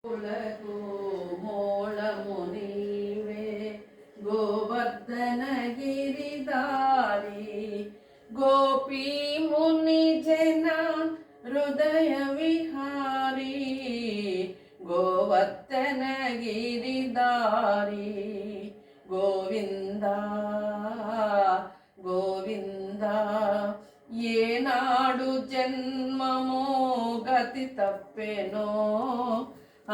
కులకు మూలము నీవే గోవర్ధన గిరిధారి గోపీ ముని జన హృదయ విహారీ గోవర్ధన గిరిధారి గోవింద గోవింద ఏనాడు జన్మమో గతి తప్పెనో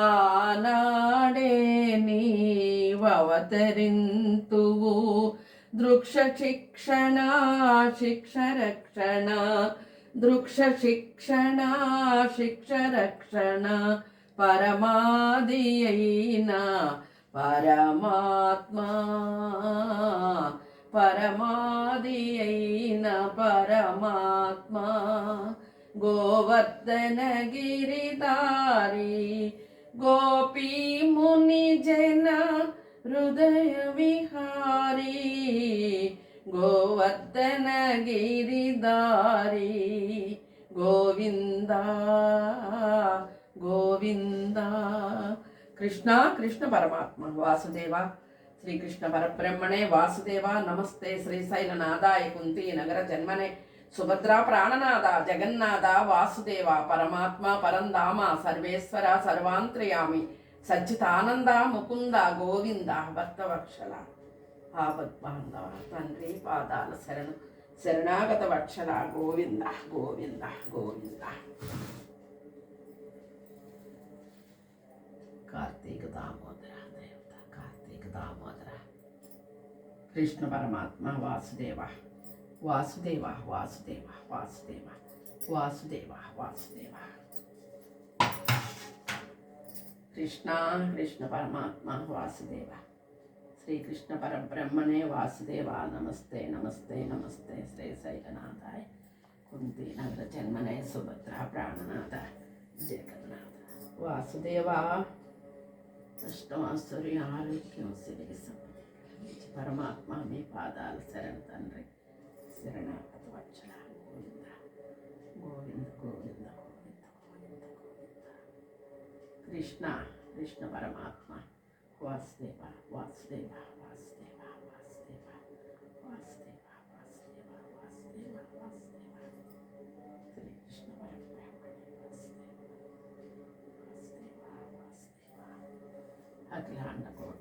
ఆనాడే నీవతరింతువు దృక్ష శిక్షణ శిక్ష రక్షణ దృక్ష శిక్షణ శిక్ష రక్షణ పరమాది అయిన పరమాత్మా పరమాది అయిన పరమాత్మా గోవర్ధన గిరిధారి గోపీ ముని జన హృదయ విహారీ గోవర్ధన గిరిధారి గోవింద గోవింద కృష్ణ కృష్ణ పరమాత్మ వాసుదేవ శ్రీకృష్ణ పరబ్రహ్మణే వాసుదేవ నమస్తే శ్రీశైలనాథాయ కుంతి నగర జన్మనే సుభద్రా ప్రాణనాథ జగన్నాథ వాసుదేవ పరమాత్మ పరంధామ సర్వేశ్వర సర్వాంత్రయామి సచ్చితానంద ముకుంద గోవింద భక్తవక్షల ఆపద్బాంధవ తండ్రి పాదాల శరణు శరణాగత వక్షల గోవింద గోవింద గోవింద. కార్తీక దామోదర దేవత కార్తీక దామోదర కృష్ణ పరమాత్మ వాసుదేవ వాసుదేవ వాసుదేవ వాసుదేవ వాసుదేవ వాసుదేవ కృష్ణ కృష్ణ పరమాత్మ వాసుదేవ శ్రీకృష్ణ పరబ్రహ్మణే వాసుదేవ నమస్తే నమస్తే నమస్తే శ్రీశైలనాథాయ కుంతి నగర జన్మనే సుభద్ర ప్రాణనాథ జగన్నాథ వాసుదేవ అష్టమాశ్వర్య ఆరోగ్యం సిరి సంపద పరమాత్మ మీ పాదాల శరణ తండ్రి శరణాగత వత్సల గోవింద గోవింద గోవింద గోవింద గోవింద గోవింద కృష్ణ కృష్ణ పరమాత్మ వాసుదేవ వాసుదేవ వాసుదేవ వాసుదేవ వాసుదేవ వాసుదేవ వాసుదేవ వాసుదేవ శ్రీకృష్ణ పరబ్రహ్మణే వాసుదేవ వాసుదేవ వాసుదేవ అఖిలాండ కోట